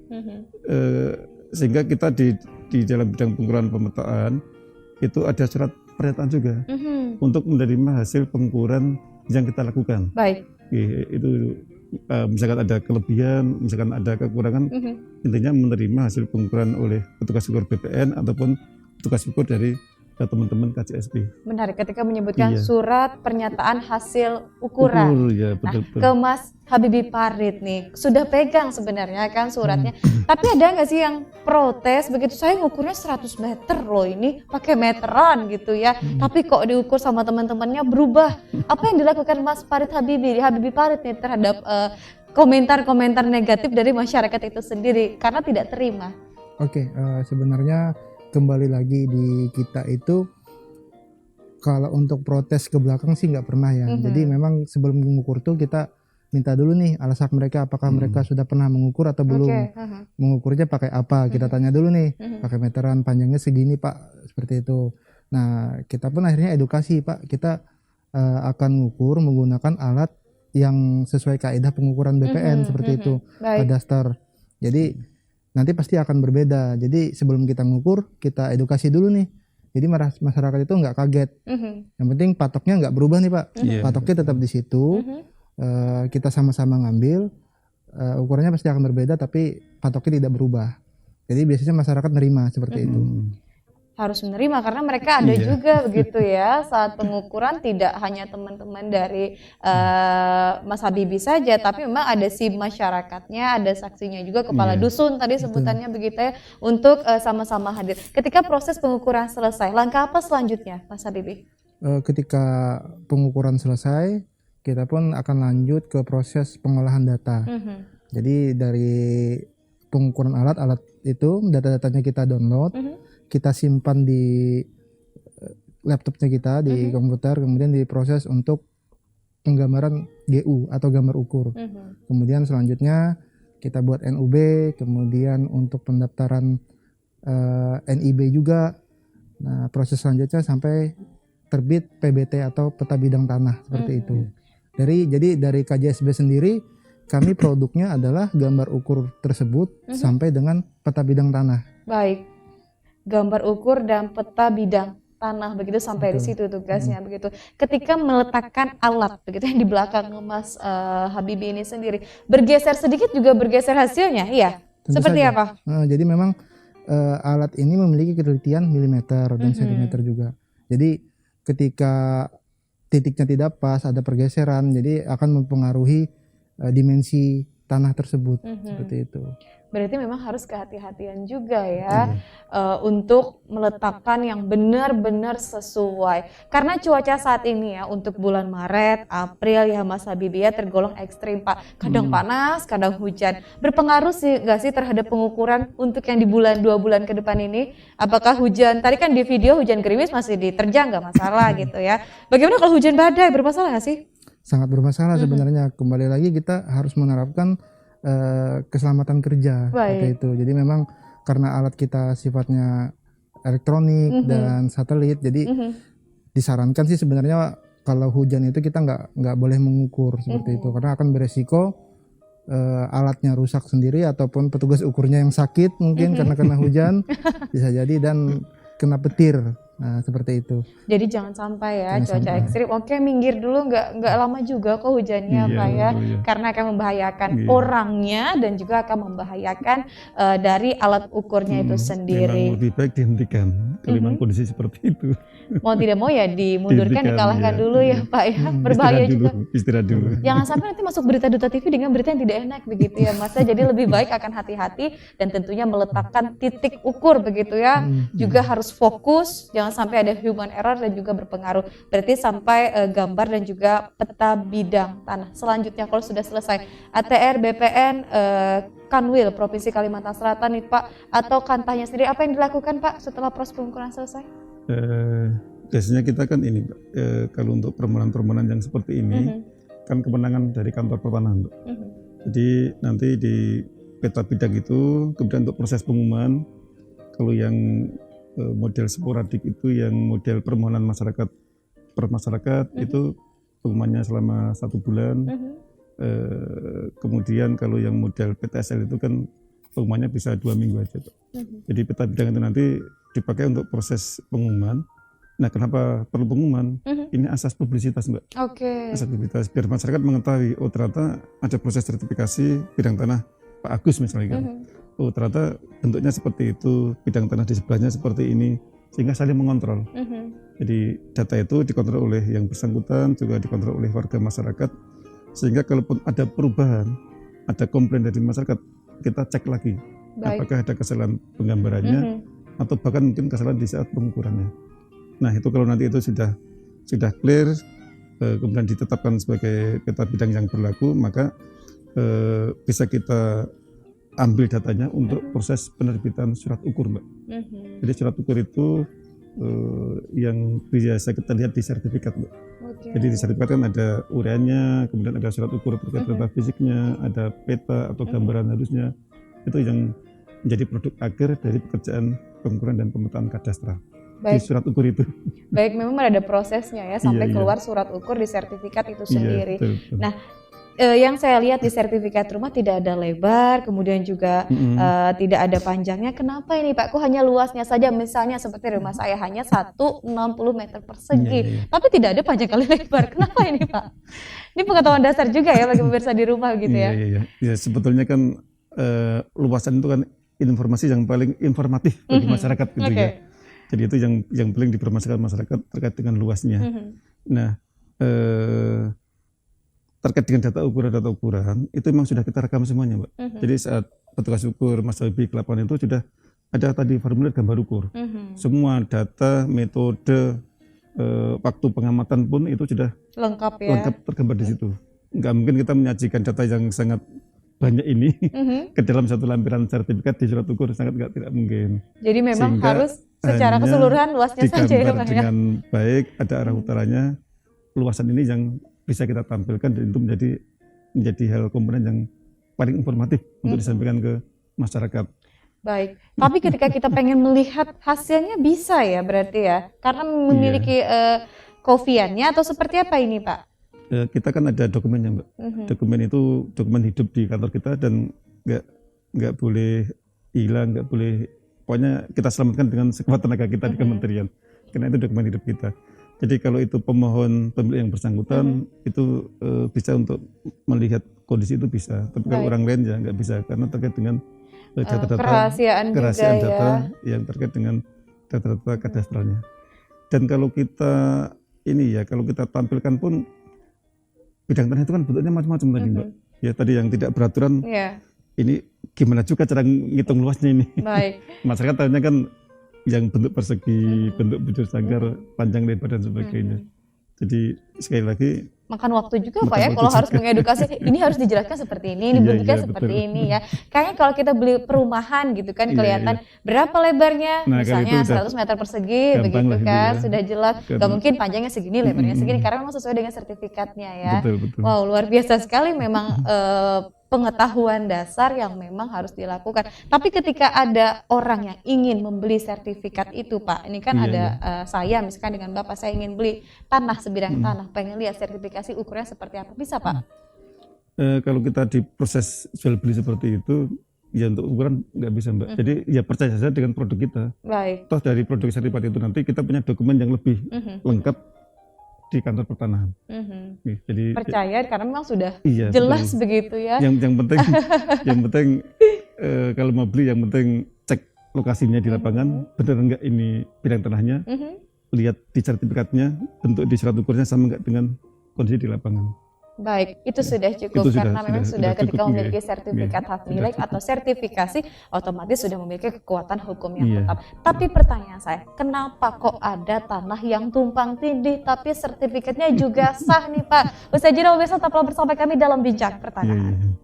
Sehingga kita di dalam bidang pengukuran pemetaan itu ada surat pernyataan juga untuk menerima hasil pengukuran yang kita lakukan. Baik. Itu misalkan ada kelebihan, misalkan ada kekurangan, intinya menerima hasil pengukuran oleh petugas ukur BPN ataupun petugas ukur dari teman-teman KCSP. Menarik ketika menyebutkan Iya. surat pernyataan hasil ukuran. Ya, Nah, betul-betul. ke Mas Habibie Farid nih, sudah pegang sebenarnya kan suratnya. Tapi ada nggak sih yang protes begitu, saya ngukurnya 100 meter loh, ini pakai meteran gitu ya. Tapi kok diukur sama teman-temannya berubah. Apa yang dilakukan Mas Farid Habibie Farid nih terhadap komentar-komentar negatif dari masyarakat itu sendiri karena tidak terima? Oke, sebenarnya kembali lagi di kita itu kalau untuk protes ke belakang sih nggak pernah ya. Jadi memang sebelum mengukur tuh kita minta dulu nih alasan mereka, apakah mereka sudah pernah mengukur atau belum. Mengukurnya pakai apa, kita tanya dulu nih, pakai meteran, panjangnya segini Pak, seperti itu. Nah kita pun akhirnya edukasi Pak, kita akan mengukur menggunakan alat yang sesuai kaidah pengukuran BPN seperti itu, kadaster. Jadi nanti pasti akan berbeda. Jadi sebelum kita ngukur, kita edukasi dulu nih. Jadi masyarakat itu nggak kaget. Yang penting patoknya nggak berubah nih Pak. Patoknya tetap di situ. Kita sama-sama ngambil. Ukurannya pasti akan berbeda, tapi patoknya tidak berubah. Jadi biasanya masyarakat nerima seperti itu. Harus menerima karena mereka ada juga begitu ya saat pengukuran, tidak hanya teman-teman dari Mas Habibie saja, tapi memang ada si masyarakatnya, ada saksinya juga, kepala dusun tadi sebutannya begitu ya, untuk sama-sama hadir. Ketika proses pengukuran selesai, langkah apa selanjutnya Mas Habibie? Ketika pengukuran selesai, kita pun akan lanjut ke proses pengolahan data. Jadi dari pengukuran alat itu, data-datanya kita download, kita simpan di laptopnya kita, di komputer, kemudian diproses untuk penggambaran GU atau gambar ukur. Kemudian selanjutnya kita buat NUB, kemudian untuk pendaftaran NIB juga. Nah, proses selanjutnya sampai terbit PBT atau peta bidang tanah seperti itu. Jadi dari KJSB sendiri, kami produknya adalah gambar ukur tersebut sampai dengan peta bidang tanah. Baik. Gambar ukur dan peta bidang tanah begitu sampai di situ tugasnya begitu. Ketika meletakkan alat begitu yang di belakang Mas Habibie ini sendiri, bergeser sedikit juga bergeser hasilnya, iya. Tentu Seperti saja. apa? Jadi memang alat ini memiliki ketelitian milimeter dan sentimeter juga. Jadi ketika titiknya tidak pas, ada pergeseran, jadi akan mempengaruhi dimensi tanah tersebut seperti itu. Berarti memang harus kehati-hatian juga ya untuk meletakkan yang benar-benar sesuai. Karena cuaca saat ini ya untuk bulan Maret, April ya Mas Habibie ya tergolong ekstrim Pak. Kadang panas, kadang hujan. Berpengaruh sih nggak sih terhadap pengukuran untuk yang di bulan 2 bulan ke depan ini? Apakah hujan, tadi kan di video hujan gerimis masih diterjang nggak masalah gitu ya. Bagaimana kalau hujan badai, bermasalah nggak sih? Sangat bermasalah sebenarnya. Kembali lagi kita harus menerapkan keselamatan kerja seperti itu. Jadi memang karena alat kita sifatnya elektronik dan satelit, jadi disarankan sih sebenarnya kalau hujan itu kita nggak boleh mengukur seperti itu, karena akan beresiko alatnya rusak sendiri ataupun petugas ukurnya yang sakit mungkin karena kena hujan bisa jadi, dan kena petir. Nah, seperti itu. Jadi jangan sampai ya Jangan cuaca sampai. ekstrim. Oke, minggir dulu, nggak lama juga kok hujannya Pak ya. Karena akan membahayakan orangnya dan juga akan membahayakan dari alat ukurnya itu Memang sendiri. lebih baik dihentikan kalau memang kondisi seperti itu. Mau tidak mau ya dimundurkan, Dihentikan, dikalahkan iya, dulu ya iya. Pak ya. Berbahaya juga. Istirahat dulu. Jangan sampai nanti masuk berita Duta TV dengan berita yang tidak enak begitu ya Mas. Jadi lebih baik akan hati-hati dan tentunya meletakkan titik ukur begitu ya. Juga harus fokus, jangan sampai ada human error dan juga berpengaruh. Berarti sampai gambar dan juga peta bidang tanah. Selanjutnya kalau sudah selesai ATR BPN Kanwil Provinsi Kalimantan Selatan nih Pak, atau kantahnya sendiri, apa yang dilakukan Pak setelah proses pengukuran selesai? Biasanya kita kan ini, kalau untuk permohonan-permohonan yang seperti ini, kan kewenangan dari kantor pertanahan, Mbak. Jadi nanti di peta bidang itu, kemudian untuk proses pengumuman, kalau yang model sporadik itu yang model permohonan masyarakat per masyarakat itu hukumannya selama 1 bulan. Kemudian kalau yang model PTSL itu kan hukumannya bisa 2 minggu aja, Pak. Jadi peta bidang itu nanti dipakai untuk proses pengumuman. Nah, kenapa perlu pengumuman? Ini asas publisitas, Mbak. Oke. Asas publisitas biar masyarakat mengetahui, oh ternyata ada proses sertifikasi bidang tanah Pak Agus misalnya kan. Oh ternyata bentuknya seperti itu, bidang tanah di sebelahnya seperti ini, sehingga saling mengontrol. Jadi data itu dikontrol oleh yang bersangkutan, juga dikontrol oleh warga masyarakat, sehingga kalaupun ada perubahan, ada komplain dari masyarakat, kita cek lagi. Baik. Apakah ada kesalahan penggambarannya, atau bahkan mungkin kesalahan di saat pengukurannya. Nah itu kalau nanti itu sudah clear, kemudian ditetapkan sebagai peta bidang yang berlaku, maka bisa kita ambil datanya untuk proses penerbitan surat ukur, Mbak. Jadi surat ukur itu yang biasa kita lihat di sertifikat, Mbak. Jadi di sertifikat kan ada ureannya, kemudian ada surat ukur terkait data fisiknya, ada peta atau gambaran harusnya. Itu yang menjadi produk akhir dari pekerjaan pengukuran dan pemetaan kadastral. Di surat ukur itu. Baik, memang ada prosesnya ya sampai keluar surat ukur di sertifikat itu sendiri. Betul. Nah, yang saya lihat di sertifikat rumah tidak ada lebar, kemudian juga tidak ada panjangnya. Kenapa ini Pak? Kok hanya luasnya saja? Misalnya seperti rumah saya hanya 160 meter persegi, tapi tidak ada panjang kali lebar. Kenapa ini Pak? Ini pengetahuan dasar juga ya bagi pemirsa di rumah gitu ya? Iya, sebetulnya kan luasan itu kan informasi yang paling informatif bagi masyarakat gitu ya. Jadi itu yang paling dipermasalahkan masyarakat terkait dengan luasnya. Nah, terkait dengan data ukuran itu memang sudah kita rekam semuanya, Mbak. Jadi saat petugas ukur Mas Habib ke lapangan itu sudah ada tadi formulir gambar ukur. Semua data, metode, waktu pengamatan pun itu sudah lengkap ya. Lengkap tergambar di situ. Nggak mungkin kita menyajikan data yang sangat banyak ini ke dalam satu lampiran sertifikat di surat ukur, tidak mungkin. Jadi memang sehingga harus secara keseluruhan luasnya saja ya Pak ya. Dengan baik, ada arah utaranya, luasan ini yang bisa kita tampilkan dan itu menjadi hal komponen yang paling informatif untuk disampaikan ke masyarakat. Baik, tapi ketika kita pengen melihat hasilnya bisa ya berarti ya, karena memiliki kopiannya atau seperti apa ini Pak? Kita kan ada dokumennya, Mbak. Dokumen itu dokumen hidup di kantor kita dan nggak boleh hilang, nggak boleh, pokoknya kita selamatkan dengan sekuat tenaga kita di kementerian, karena itu dokumen hidup kita. Jadi kalau itu pemohon pemilik yang bersangkutan itu bisa untuk melihat kondisi itu bisa, tapi kalau orang lain ya nggak bisa karena terkait dengan data-data kerahasiaan data yang terkait dengan data-data kadastralnya. Dan kalau kita kalau kita tampilkan pun bidang tanah itu kan bentuknya macam-macam tadi, Mbak. Ya tadi yang tidak beraturan. Ini gimana juga cara ngitung luasnya ini. Baik. Masyarakat tanya kan yang bentuk persegi, bentuk bujur sangkar, panjang lebar dan sebagainya. Jadi sekali lagi makan waktu juga Pak ya kalau harus mengedukasi, ini harus dijelaskan seperti ini bentuknya seperti ini ya. Kayaknya kalau kita beli perumahan gitu kan kelihatan berapa lebarnya, misalnya 100 meter persegi begitu kan, sudah jelas. Gak mungkin panjangnya segini, lebarnya segini, karena memang sesuai dengan sertifikatnya ya. Betul. Wow, luar biasa sekali memang pengetahuan dasar yang memang harus dilakukan. Tapi ketika ada orang yang ingin membeli sertifikat itu Pak, ini kan saya misalkan dengan Bapak, saya ingin beli tanah sebidang tanah, pengen lihat sertifikasi ukurannya seperti apa, bisa Pak? Kalau kita di proses jual beli seperti itu, ya untuk ukuran nggak bisa, Mbak. Jadi ya percaya saja dengan produk kita. Baik. Toh dari produk sertifikat itu nanti kita punya dokumen yang lebih lengkap di kantor pertanahan. Jadi percaya karena memang sudah betul. jelas begitu ya. Yang penting kalau mau beli yang penting cek lokasinya di lapangan, benar enggak ini bidang tanahnya, lihat di sertifikatnya, bentuk di surat ukurnya sama enggak dengan kondisi di lapangan. Baik, itu sudah cukup karena memang sudah ketika memiliki sertifikat hak milik atau sertifikasi, otomatis sudah memiliki kekuatan hukum yang tetap. Tapi pertanyaan saya, kenapa kok ada tanah yang tumpang tindih tapi sertifikatnya juga sah nih Pak? Usai jeda pemirsa, tetaplah bersama kami dalam Bincang Pertanahan.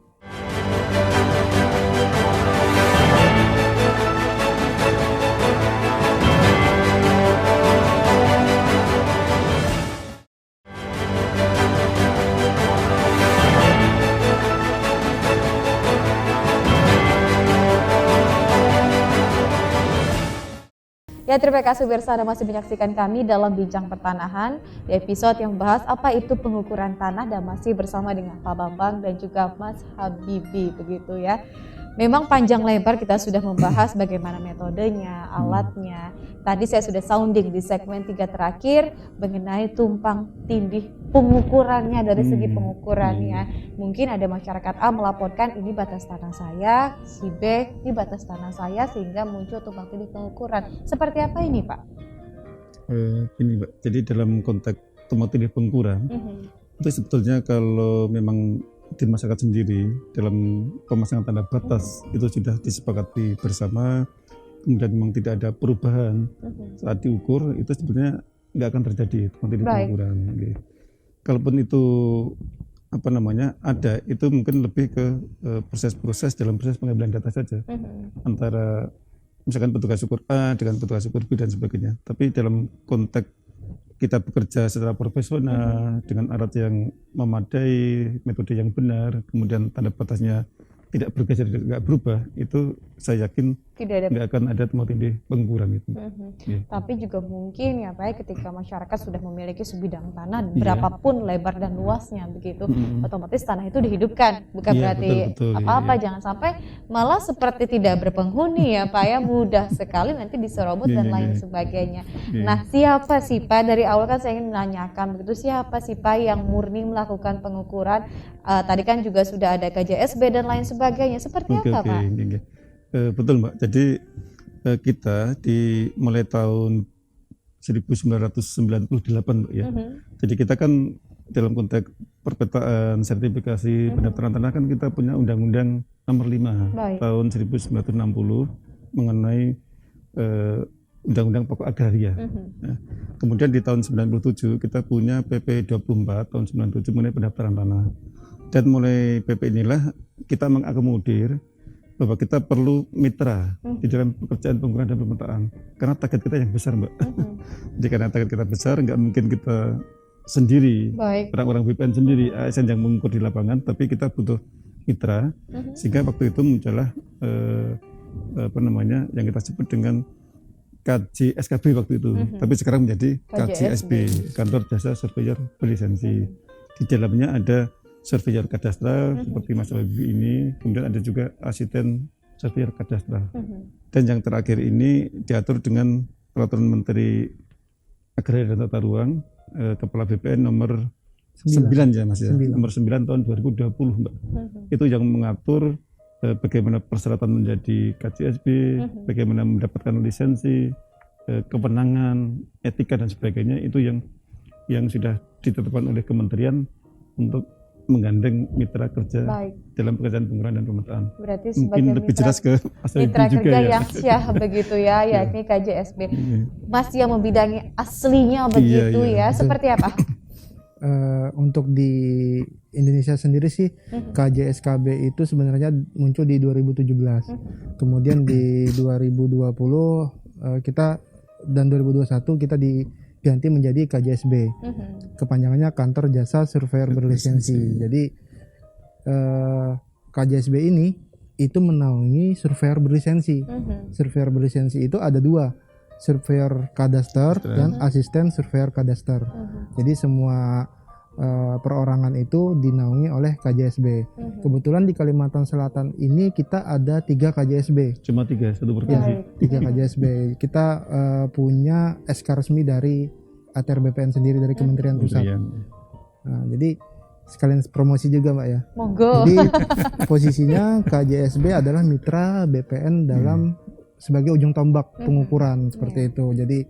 Ya, terima kasih pemirsa Anda masih menyaksikan kami dalam Bincang Pertanahan di episode yang membahas apa itu pengukuran tanah dan masih bersama dengan Pak Bambang dan juga Mas Habibi begitu ya. Memang panjang lebar kita sudah membahas bagaimana metodenya, alatnya. Tadi saya sudah sounding di segmen 3 terakhir mengenai tumpang tindih pengukurannya dari segi pengukurannya. Mungkin ada masyarakat A melaporkan ini batas tanah saya, si B ini batas tanah saya sehingga muncul tumpang tindih pengukuran. Seperti apa ini Pak? Ini Mbak, jadi dalam konteks tumpang tindih pengukuran itu sebetulnya kalau memang di masyarakat sendiri dalam pemasangan tanda batas itu sudah disepakati bersama, kemudian memang tidak ada perubahan saat diukur, itu sebetulnya nggak akan terjadi tumpang tindih pengukuran. Gitu. Kalaupun itu ada, itu mungkin lebih ke proses-proses dalam proses pengambilan data saja antara misalkan petugas ukur A dengan petugas ukur B dan sebagainya. Tapi dalam konteks kita bekerja secara profesional dengan alat yang memadai, metode yang benar, kemudian tanda batasnya tidak bergeser, tidak berubah, itu saya yakin nggak akan ada tumpang tindih pengukuran itu. Tapi juga mungkin ya Pak, ketika masyarakat sudah memiliki sebidang tanah berapapun lebar dan luasnya begitu, otomatis tanah itu dihidupkan, bukan berarti apa-apa. Jangan sampai malah seperti tidak berpenghuni ya Pak ya, mudah sekali nanti diserobot dan lain sebagainya. Nah, siapa sih Pak, dari awal kan saya ingin menanyakan begitu, siapa sih Pak yang murni melakukan pengukuran? Tadi kan juga sudah ada KJSB dan lain sebagainya, seperti apa Pak? Betul Mbak, jadi kita mulai tahun 1998 Mbak ya. Jadi kita kan dalam konteks perpetaan, sertifikasi, pendaftaran tanah kan kita punya Undang-Undang Nomor 5 tahun 1960 mengenai Undang-Undang Pokok Agraria. Nah, kemudian di tahun 97 kita punya PP 24 tahun 97 mengenai pendaftaran tanah. Dan mulai PP inilah kita mengakomodir bahwa kita perlu mitra di dalam pekerjaan pengukuran dan pemetaan, karena target kita yang besar Mbak. Jadi karena target kita besar, nggak mungkin kita sendiri, orang-orang BPN sendiri, ASN yang mengukur di lapangan, tapi kita butuh mitra, sehingga waktu itu muncullah yang kita sebut dengan KJSKB waktu itu, tapi sekarang menjadi KJSB, Kantor Jasa Surveyor Berlisensi. Di dalamnya ada surveyor kadastral seperti Mas Habibie ini, kemudian ada juga asisten surveyor kadastral. Dan yang terakhir ini diatur dengan Peraturan Menteri Agraria dan Tata Ruang, Kepala BPN nomor 9 ya Mas ya, nomor 9 tahun 2020 Mbak. Itu yang mengatur bagaimana persyaratan menjadi KJSB, bagaimana mendapatkan lisensi, kewenangan, etika dan sebagainya, itu yang sudah ditetapkan oleh kementerian untuk menggandeng mitra kerja dalam pekerjaan pengukuran dan pemetaan. Berarti mungkin lebih jelas ke mitra juga kerja ya. yang syah begitu ya, yakni KJSB. Mas yang membidangi aslinya begitu ya, seperti apa? Untuk di Indonesia sendiri sih KJSKB itu sebenarnya muncul di 2017. Kemudian di 2020 kita dan 2021 kita diganti menjadi KJSB. Kepanjangannya Kantor Jasa Surveyor Berlisensi. Jadi KJSB ini itu menaungi surveyor berlisensi. Surveyor berlisensi itu ada dua, surveyor kadaster dan asisten surveyor kadaster. Jadi semua perorangan itu dinaungi oleh KJSB. Kebetulan di Kalimantan Selatan ini kita ada 3 KJSB. Cuma 3, satu provinsi. 3 KJSB. Kita punya SK resmi dari ATR BPN sendiri, dari Kementerian Pusat. Nah, jadi sekalian promosi juga Mbak ya. Monggo. Jadi posisinya KJSB adalah mitra BPN dalam sebagai ujung tombak pengukuran seperti itu. Jadi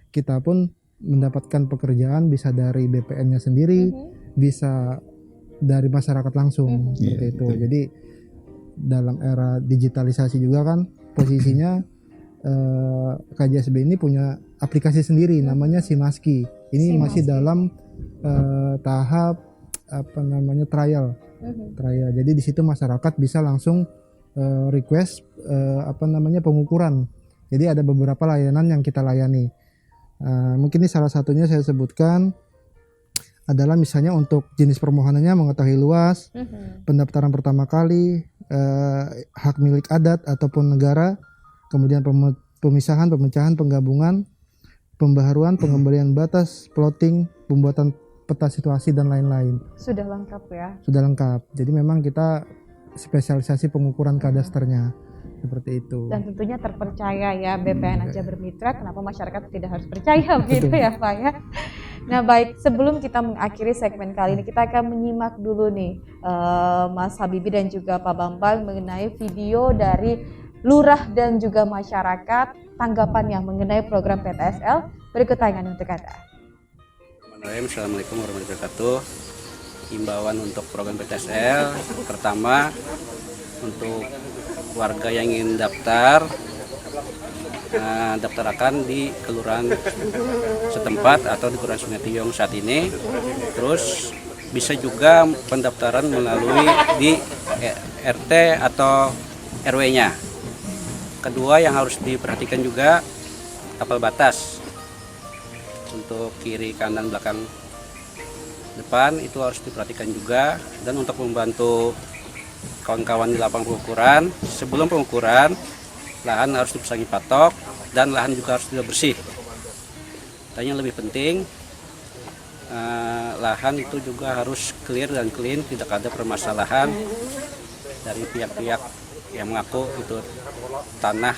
kita pun mendapatkan pekerjaan bisa dari BPN-nya sendiri, bisa dari masyarakat langsung seperti itu. Jadi dalam era digitalisasi juga kan posisinya KJSB ini punya aplikasi sendiri namanya Simaski. Ini masih dalam tahap trial. Jadi di situ masyarakat bisa langsung request pengukuran. Jadi ada beberapa layanan yang kita layani. Mungkin ini salah satunya saya sebutkan adalah misalnya untuk jenis permohonannya mengetahui luas, pendaftaran pertama kali, hak milik adat ataupun negara, kemudian pemisahan, pemecahan, penggabungan, pembaharuan, pengembalian batas, plotting, pembuatan peta situasi dan lain-lain. Sudah lengkap ya. Sudah lengkap. Jadi memang kita spesialisasi pengukuran kadasternya seperti itu. Dan tentunya terpercaya ya, BPN aja bermitra, kenapa masyarakat tidak harus percaya begitu ya Pak ya. Nah baik, sebelum kita mengakhiri segmen kali ini, kita akan menyimak dulu nih Mas Habibie dan juga Pak Bambang mengenai video dari lurah dan juga masyarakat tanggapannya mengenai program PTSL. Berikut tayangan untuk Anda. Assalamualaikum warahmatullahi wabarakatuh. Himbauan untuk program PTSL, pertama untuk warga yang ingin daftar, daftarkan di kelurahan setempat atau di Kelurahan Sungai Tiong saat ini. Terus bisa juga pendaftaran melalui di RT atau RW-nya. Kedua yang harus diperhatikan juga tapal batas untuk kiri, kanan, belakang, depan itu harus diperhatikan juga. Dan untuk membantu kawan-kawan di lapangan pengukuran, sebelum pengukuran lahan harus dipasangi patok dan lahan juga harus sudah bersih. Dan yang lebih penting lahan itu juga harus clear dan clean, tidak ada permasalahan dari pihak-pihak yang mengaku itu tanah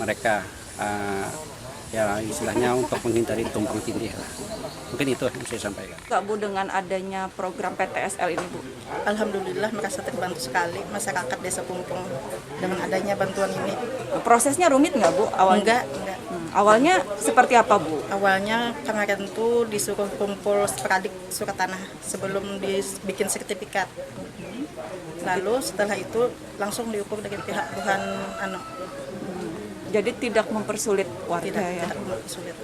mereka. Ya istilahnya untuk menghindari tumpang tindih lah. Mungkin itu yang saya sampaikan. Kak Bu, dengan adanya program PTSL ini Bu? Alhamdulillah merasa terbantu sekali masyarakat Desa Pumpung dengan adanya bantuan ini. Prosesnya rumit nggak Bu awalnya? Enggak. Awalnya seperti apa Bu? Awalnya kemarin tuh disuruh kumpul sporadik surat tanah sebelum dibikin sertifikat. Lalu setelah itu langsung diukur dari pihak Tuhan Jadi tidak mempersulit warga ya? tidak mempersulit.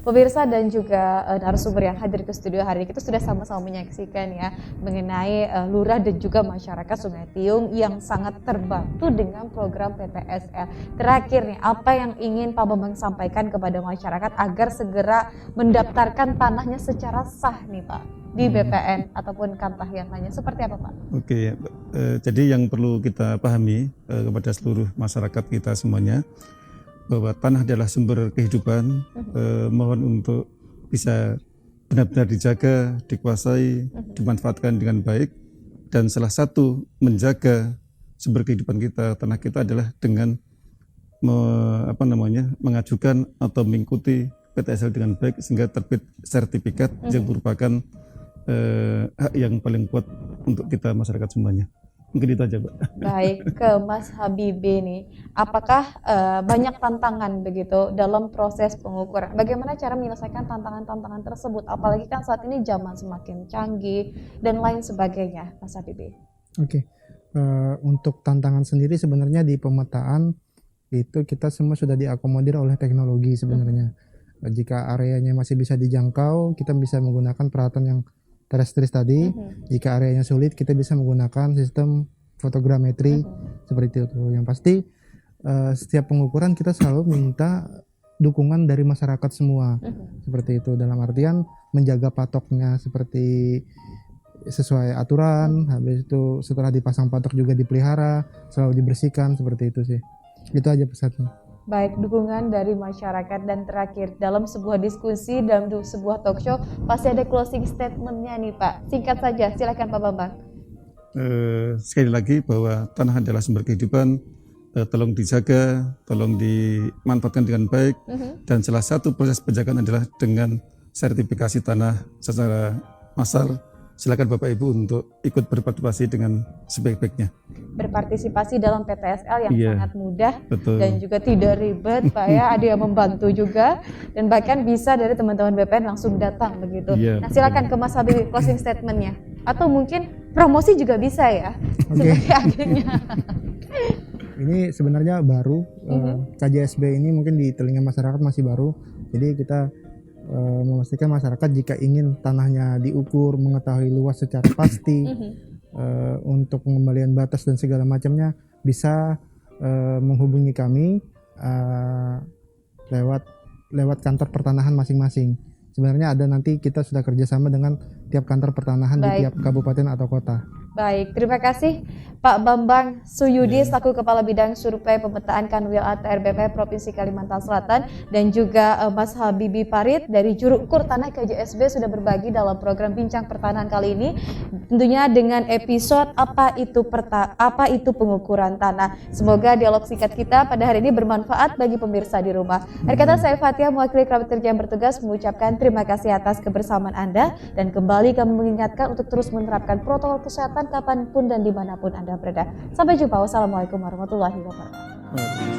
Pemirsa dan juga narasumber yang hadir ke studio hari ini, kita sudah sama-sama menyaksikan ya mengenai lurah dan juga masyarakat Sungai Tiong yang sangat terbantu dengan program PTSL. Terakhir nih, apa yang ingin Pak Bambang sampaikan kepada masyarakat agar segera mendaftarkan tanahnya secara sah nih Pak di BPN ataupun kantah yang lainnya, seperti apa Pak? Oke, jadi yang perlu kita pahami kepada seluruh masyarakat kita semuanya, bahwa tanah adalah sumber kehidupan. Mohon untuk bisa benar-benar dijaga, dikuasai, dimanfaatkan dengan baik. Dan salah satu menjaga sumber kehidupan kita, tanah kita adalah dengan mengajukan atau mengikuti PTSL dengan baik sehingga terbit sertifikat yang merupakan hak yang paling kuat untuk kita masyarakat semuanya. Mungkin itu aja, Pak. Baik, ke Mas Habibie nih, apakah banyak tantangan begitu dalam proses pengukuran? Bagaimana cara menyelesaikan tantangan-tantangan tersebut? Apalagi kan saat ini zaman semakin canggih dan lain sebagainya, Mas Habibie. Oke. Untuk tantangan sendiri sebenarnya di pemetaan itu kita semua sudah diakomodir oleh teknologi sebenarnya. Jika areanya masih bisa dijangkau, kita bisa menggunakan peralatan yang terestris tadi. Jika areanya sulit, kita bisa menggunakan sistem fotogrametri seperti itu. Yang pasti setiap pengukuran kita selalu minta dukungan dari masyarakat semua. Seperti itu, dalam artian menjaga patoknya seperti sesuai aturan. Habis itu setelah dipasang patok juga dipelihara, selalu dibersihkan, seperti itu sih. Itu aja pesannya. Baik, dukungan dari masyarakat. Dan terakhir, dalam sebuah diskusi, dalam sebuah talk show, pasti ada closing statement-nya nih Pak. Singkat saja, silakan Pak Bambang. Sekali lagi bahwa tanah adalah sumber kehidupan, tolong dijaga, tolong dimanfaatkan dengan baik. Dan salah satu proses penjagaan adalah dengan sertifikasi tanah secara massal. Silakan Bapak Ibu untuk ikut berpartisipasi dengan sebaik-baiknya. Berpartisipasi dalam PTSL yang sangat mudah. Betul. Dan juga tidak ribet Pak ya, ada yang membantu juga, dan bahkan bisa dari teman-teman BPN langsung datang begitu. Iya, Nah silakan ke Mas Habibie closing statement-nya, atau mungkin promosi juga bisa ya. Oke. Sebagai akhirnya. Ini sebenarnya baru, KJSB ini mungkin di telinga masyarakat masih baru. Jadi kita memastikan masyarakat jika ingin tanahnya diukur, mengetahui luas secara pasti, untuk pengembalian batas dan segala macamnya bisa menghubungi kami lewat kantor pertanahan masing-masing. Sebenarnya ada nanti kita sudah kerjasama dengan tiap kantor pertanahan di tiap kabupaten atau kota. Baik, terima kasih Pak Bambang Suyudi selaku Kepala Bidang Survei Pemetaan Kanwil ATR BPH Provinsi Kalimantan Selatan dan juga Mas Habibi Farid dari Juru Ukur Tanah KJSB sudah berbagi dalam program Bincang Pertanahan kali ini tentunya dengan episode apa itu pengukuran tanah. Semoga dialog singkat kita pada hari ini bermanfaat bagi pemirsa di rumah. Akhir kata saya Fatia mewakili kerabat kerja yang bertugas mengucapkan terima kasih atas kebersamaan Anda dan kembali kami mengingatkan untuk terus menerapkan protokol kesehatan kapanpun dan dimanapun Anda berada. Sampai jumpa. Wassalamualaikum warahmatullahi wabarakatuh.